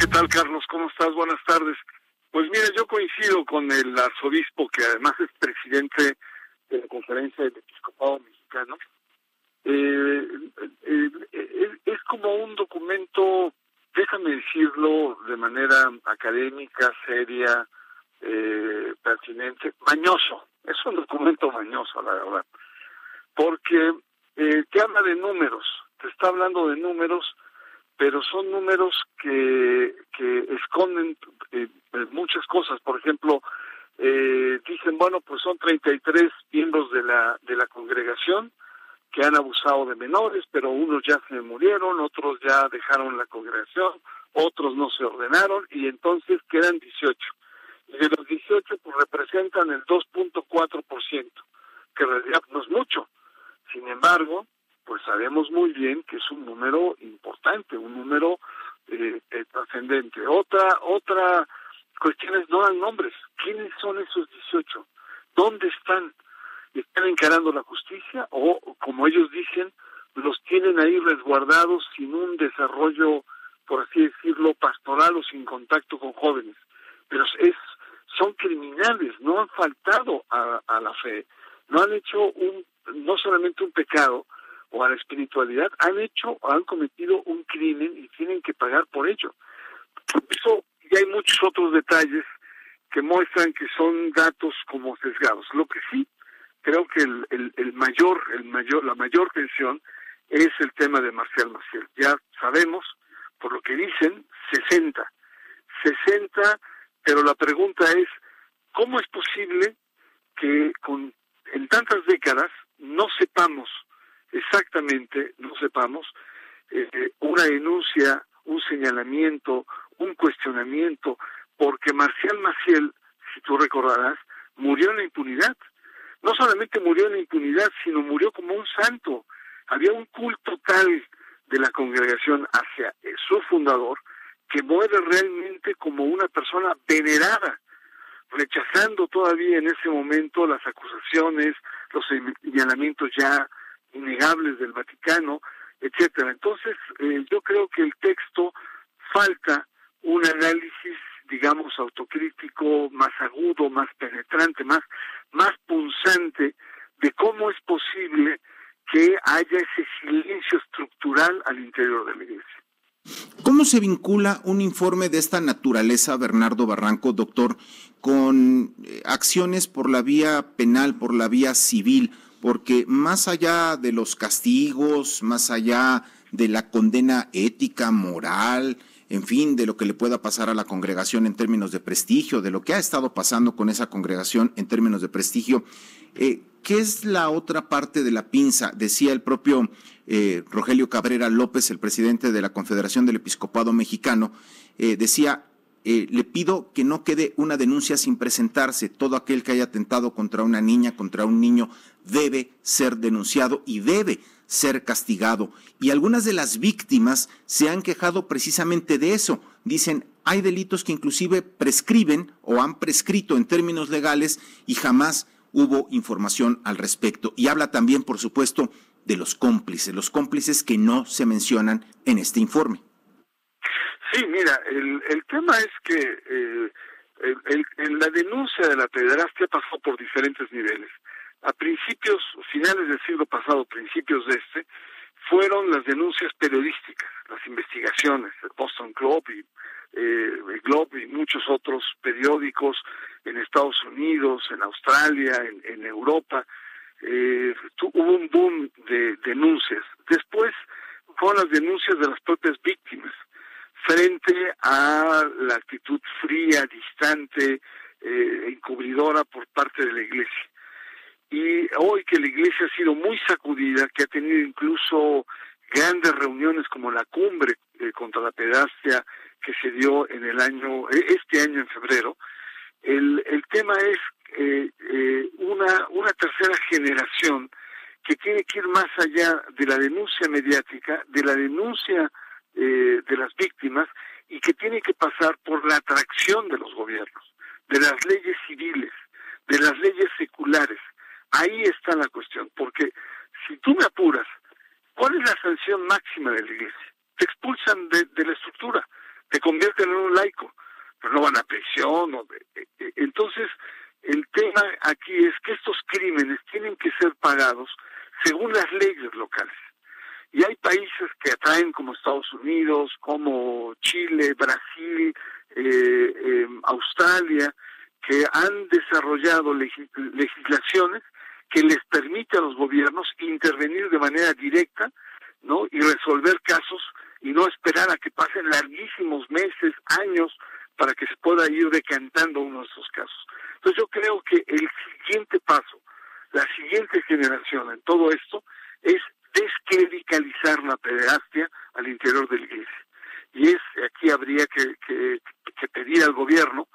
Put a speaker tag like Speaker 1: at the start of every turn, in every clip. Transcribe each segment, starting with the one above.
Speaker 1: ¿Qué tal, Carlos? ¿Cómo estás? Buenas tardes. Pues mira, yo coincido con el arzobispo, que además es presidente de la Conferencia del Episcopado Mexicano. Es como un documento, déjame decirlo de manera académica, seria, pertinente, mañoso. Es un documento mañoso, la verdad, porque te habla de números, te está hablando de números, pero son números que esconden muchas cosas. Por ejemplo, dicen, bueno, pues son 33 miembros de la congregación que han abusado de menores, pero unos ya se murieron, otros ya dejaron la congregación, otros no se ordenaron, y entonces quedan 18. Y de los 18, pues representan el 2.4%, que en realidad no es mucho. Sin embargo, pues sabemos muy bien que es un número importante, un número trascendente. Otra cuestión es, no dan nombres. ¿Quiénes son esos 18? ¿Dónde están? ¿Están encarando la justicia o, como ellos dicen, los tienen ahí resguardados sin un desarrollo, por así decirlo, pastoral o sin contacto con jóvenes? Pero son criminales, no han faltado a la fe, no han hecho no solamente un pecado o a la espiritualidad, han cometido un crimen y tienen que pagar por ello. Por eso, y hay muchos otros detalles que muestran que son datos como sesgados. Lo que sí creo que la mayor tensión es el tema de Marcial Maciel. Ya sabemos, por lo que dicen, 60, pero la pregunta es, ¿cómo es posible que en tantas décadas no sepamos una denuncia, un señalamiento, un cuestionamiento? Porque Marcial Maciel, si tú recordarás, murió en la impunidad. No solamente murió en la impunidad, sino murió como un santo. Había un culto tal de la congregación hacia su fundador que muere realmente como una persona venerada, rechazando todavía en ese momento las acusaciones, los señalamientos ya innegables del Vaticano, etcétera. Entonces, yo creo que el texto falta un análisis, digamos, autocrítico, más agudo, más penetrante, más punzante, de cómo es posible que haya ese silencio estructural al interior de la Iglesia.
Speaker 2: ¿Cómo se vincula un informe de esta naturaleza, Bernardo Barranco, doctor, con acciones por la vía penal, por la vía civil? Porque más allá de los castigos, más allá de la condena ética, moral, en fin, de lo que le pueda pasar a la congregación en términos de prestigio, de lo que ha estado pasando con esa congregación en términos de prestigio, ¿qué es la otra parte de la pinza? Decía el propio Rogelio Cabrera López, el presidente de la Confederación del Episcopado Mexicano, decía, le pido que no quede una denuncia sin presentarse. Todo aquel que haya atentado contra una niña, contra un niño, debe ser denunciado y debe ser castigado. Y algunas de las víctimas se han quejado precisamente de eso. Dicen, hay delitos que inclusive prescriben o han prescrito en términos legales y jamás hubo información al respecto. Y habla también, por supuesto, de los cómplices que no se mencionan en este informe.
Speaker 1: Sí, mira, el tema es que la denuncia de la pederastia pasó por diferentes niveles. A finales del siglo pasado, principios de fueron las denuncias periodísticas, las investigaciones, el Boston Globe el Globe y muchos otros periódicos en Estados Unidos, en Australia, en Europa. Hubo un boom de denuncias. Después fueron las denuncias de las propias víctimas frente a la actitud fría, distante, encubridora por parte de la Iglesia. Y hoy que la Iglesia ha sido muy sacudida, que ha tenido incluso grandes reuniones como la cumbre contra la pederastia que se dio este año en febrero, el tema es una tercera generación que tiene que ir más allá de la denuncia mediática, de la denuncia de las víctimas, y que tiene que pasar por la atracción de los gobiernos, de las leyes civiles, de las leyes seculares. Ahí está la cuestión, porque si tú me apuras, ¿cuál es la sanción máxima de la Iglesia? Te expulsan de la estructura, te convierten en tema aquí es que estos crímenes tienen que ser pagados según las leyes locales. Y hay países que atraen como Estados Unidos, como Chile, Brasil, Australia, que han desarrollado legislaciones que les permite a los gobiernos intervenir de manera directa, ¿no? Y resolver casos y no esperar a que pasen larguísimos meses, años, para que se pueda ir decantando uno de estos casos. Entonces yo creo que el siguiente paso, la siguiente generación en todo esto, es desclericalizar la pederastia al interior de la Iglesia. Y aquí habría que pedir al gobierno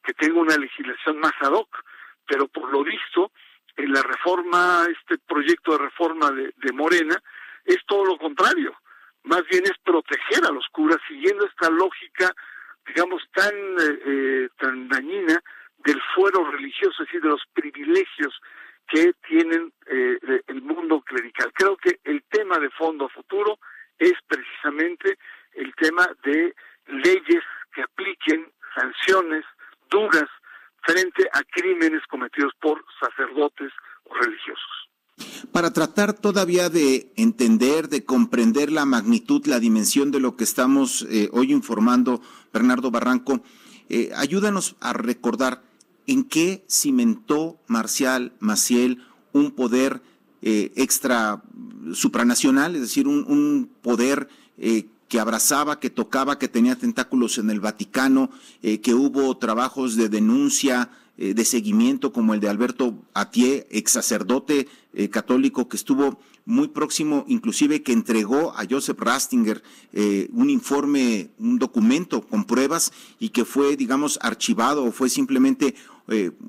Speaker 1: que tenga una legislación más ad hoc, pero por lo visto, en la reforma, este proyecto de reforma de Morena, es todo lo contrario. Más bien es proteger a los curas siguiendo esta lógica, digamos, tan dañina del fuero religioso, es decir, de los privilegios que tienen el mundo clerical. Creo que el tema de fondo a futuro es precisamente el tema de leyes que apliquen sanciones duras frente a crímenes cometidos por sacerdotes o religiosos.
Speaker 2: Para tratar todavía de entender, de comprender la magnitud, la dimensión de lo que estamos hoy informando, Bernardo Barranco, ayúdanos a recordar en qué cimentó Marcial Maciel un poder extra supranacional, es decir, un poder que abrazaba, que tocaba, que tenía tentáculos en el Vaticano, que hubo trabajos de denuncia, de seguimiento como el de Alberto Atié, ex sacerdote católico que estuvo muy próximo, inclusive que entregó a Joseph Ratzinger un informe, un documento con pruebas y que fue, digamos, archivado o fue simplemente,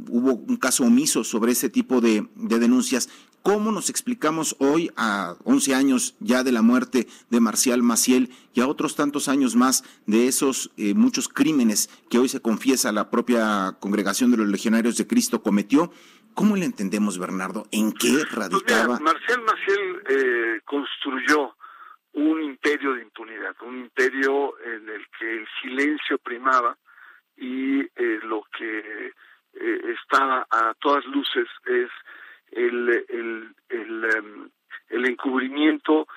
Speaker 2: hubo un caso omiso sobre ese tipo de denuncias. ¿Cómo nos explicamos hoy, a 11 años ya de la muerte de Marcial Maciel y a otros tantos años más de esos muchos crímenes que hoy se confiesa la propia Congregación de los Legionarios de Cristo cometió? ¿Cómo le entendemos, Bernardo? ¿En qué radicaba?
Speaker 1: Pues mira, Marcial Maciel construyó un imperio de impunidad, un imperio en el que el silencio primaba y lo que estaba a todas luces es el encubrimiento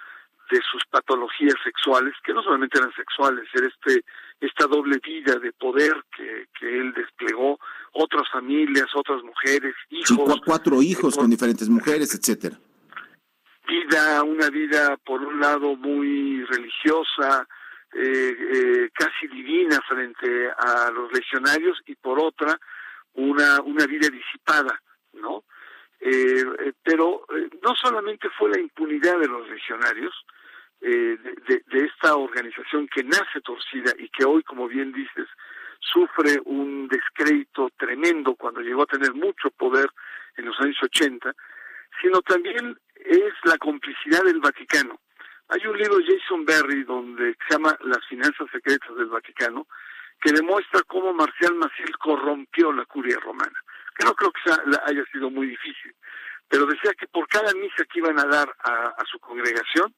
Speaker 1: de sus patologías sexuales, que no solamente eran sexuales, era esta doble vida de poder que él desplegó, otras familias, otras mujeres, hijos.
Speaker 2: Sí, 4 hijos con diferentes mujeres, etcétera.
Speaker 1: Una vida por un lado muy religiosa, casi divina frente a los legionarios, y por otra una vida disipada, ¿no? Pero no solamente fue la impunidad de los legionarios, de esta organización que nace torcida y que hoy, como bien dices, sufre un descrédito tremendo cuando llegó a tener mucho poder en los años 80, sino también es la complicidad del Vaticano. Hay un libro de Jason Berry donde se llama Las finanzas secretas del Vaticano, que demuestra cómo Marcial Maciel corrompió la curia romana, que no creo que haya sido muy difícil, pero decía que por cada misa que iban a dar a su congregación,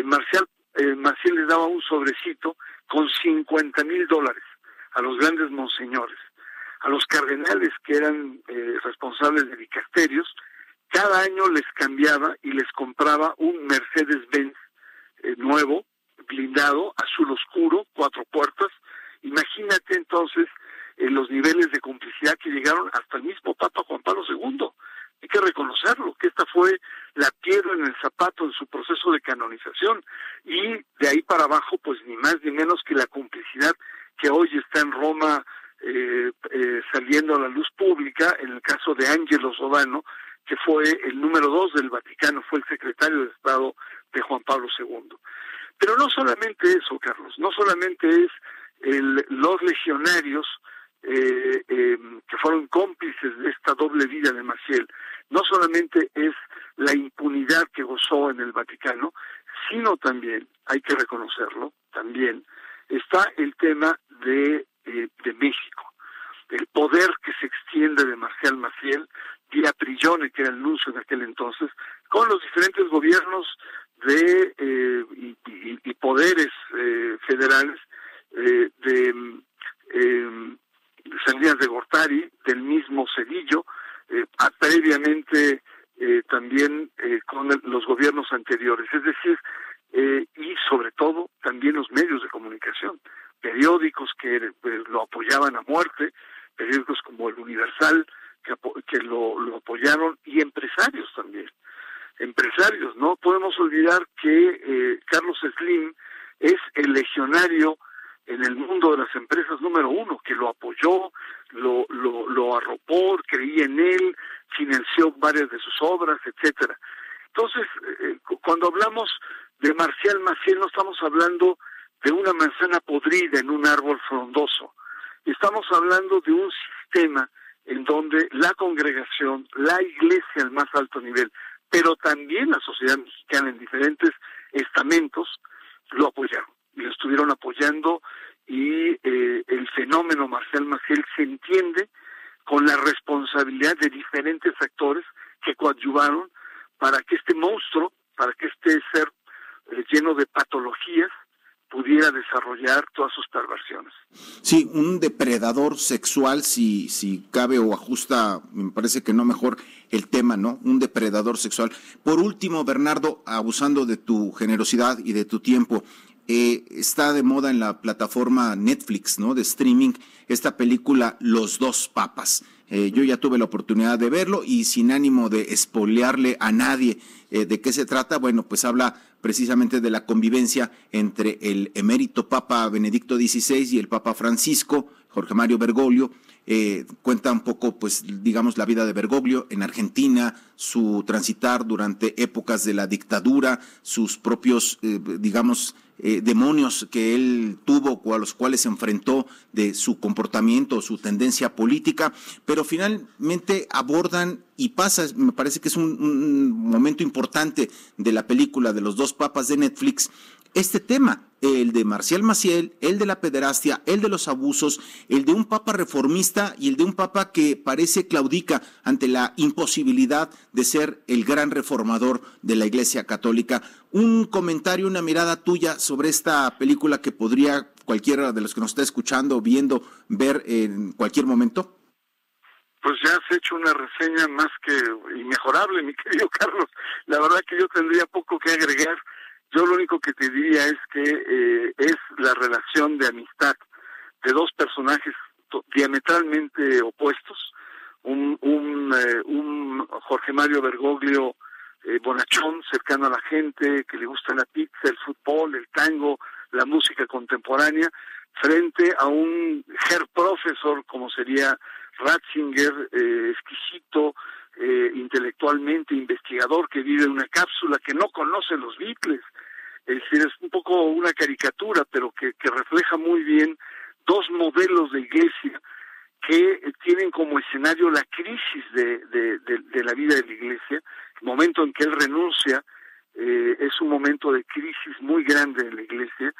Speaker 1: Maciel les daba un sobrecito con $50,000 a los grandes monseñores, a los cardenales que eran responsables de dicasterios. Cada año les cambiaba y les compraba un Mercedes-Benz nuevo, blindado, azul oscuro, 4 puertas. Imagínate entonces los niveles de complicidad que llegaron hasta el mismo Papa Juan Pablo II. Hay que reconocerlo, que esta fue la piedra en el zapato de su proceso de canonización, y de ahí para abajo, pues ni más ni menos que la complicidad que hoy está en Roma saliendo a la luz pública, en el caso de Angelo Sodano, que fue el número 2 del Vaticano, fue el secretario de Estado de Juan Pablo II. Pero no solamente eso, Carlos, no solamente es los legionarios que fueron cómplices de esta doble vida de Maciel, no solamente es la impunidad que gozó en el Vaticano, sino también, hay que reconocerlo, también está el tema de México, el poder que se extiende de Marcial Maciel, vía Prigione, que era el nuncio en aquel entonces, con los diferentes gobiernos y poderes federales de Salinas de Gortari, del mismo Cedillo, previamente también con los gobiernos anteriores, es decir, y sobre todo también los medios de comunicación, periódicos que lo apoyaban a muerte, periódicos como el Universal que lo apoyaron, y empresarios también. Empresarios, no podemos olvidar que Carlos Slim es el legionario en el mundo de las empresas número uno, que lo apoyó, lo arropó, creía en él, financió varias de sus obras, etcétera. Entonces, cuando hablamos de Marcial Maciel, no estamos hablando de una manzana podrida en un árbol frondoso, estamos hablando de un sistema en donde la congregación, la iglesia al más alto nivel, pero también la sociedad mexicana en diferentes estamentos, lo apoyaron, y lo estuvieron apoyando, y el fenómeno Marcial Maciel se entiende con la responsabilidad de diferentes actores que coadyuvaron para que este monstruo, para que este ser lleno de patologías, pudiera desarrollar todas sus perversiones.
Speaker 2: Sí, un depredador sexual, si cabe o ajusta, me parece que no mejor el tema, ¿no? Un depredador sexual. Por último, Bernardo, abusando de tu generosidad y de tu tiempo, está de moda en la plataforma Netflix, ¿no?, de streaming, esta película Los Dos Papas. Yo ya tuve la oportunidad de verlo y sin ánimo de espolearle a nadie de qué se trata, bueno, pues habla precisamente de la convivencia entre el emérito Papa Benedicto XVI y el Papa Francisco, Jorge Mario Bergoglio. Cuenta un poco, pues, digamos, la vida de Bergoglio en Argentina, su transitar durante épocas de la dictadura, sus propios, demonios que él tuvo o a los cuales se enfrentó, de su comportamiento, su tendencia política, pero finalmente abordan y pasa, me parece que es un momento importante de la película de Los Dos Papas de Netflix, este tema, el de Marcial Maciel, el de la pederastia, el de los abusos, el de un papa reformista y el de un papa que parece claudica ante la imposibilidad de ser el gran reformador de la Iglesia Católica. Un comentario, una mirada tuya sobre esta película que podría cualquiera de los que nos está escuchando o viendo ver en cualquier momento.
Speaker 1: Pues ya has hecho una reseña más que inmejorable, mi querido Carlos. La verdad que yo tendría poco que agregar. Yo lo único que te diría es que es la relación de amistad de dos personajes diametralmente opuestos, un Jorge Mario Bergoglio bonachón, cercano a la gente, que le gusta la pizza, el fútbol, el tango, la música contemporánea, frente a un Herr Professor como sería Ratzinger, exquisito, intelectualmente, investigador, que vive en una cápsula, que no conoce los Beatles. Es decir, es un poco una caricatura, pero que refleja muy bien dos modelos de iglesia que tienen como escenario la crisis de la vida de la iglesia. El momento en que él renuncia es un momento de crisis muy grande en la iglesia,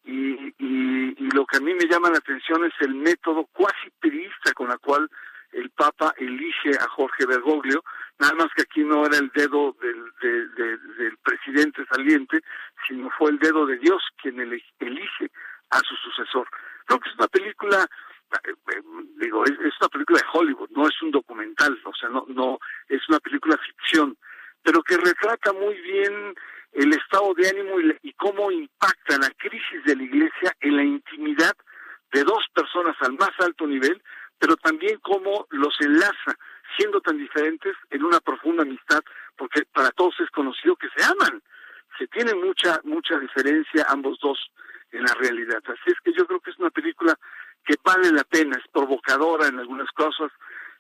Speaker 1: y lo que a mí me llama la atención es el método cuasi priista con la cual el Papa elige a Jorge Bergoglio, nada más que aquí no era el dedo del presidente saliente, sino fue el dedo de Dios quien elige a su sucesor. Creo que es una película, es una película de Hollywood, no es un documental, o sea, no es una película ficción, pero que retrata muy bien el estado de ánimo y cómo impacta la crisis de la iglesia en la intimidad de dos personas al más alto nivel, pero también cómo los enlaza, siendo tan diferentes, en una profunda amistad, porque para todos es conocido que se aman, se tienen mucha diferencia ambos dos en la realidad. Así es que yo creo que es una película que vale la pena, es provocadora en algunas cosas,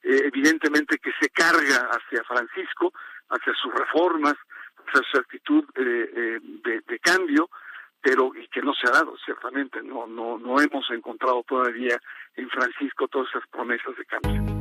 Speaker 1: evidentemente que se carga hacia Francisco, hacia sus reformas, hacia su actitud de cambio, pero y que no se ha dado, ciertamente, no hemos encontrado todavía en Francisco todas esas promesas de cambio.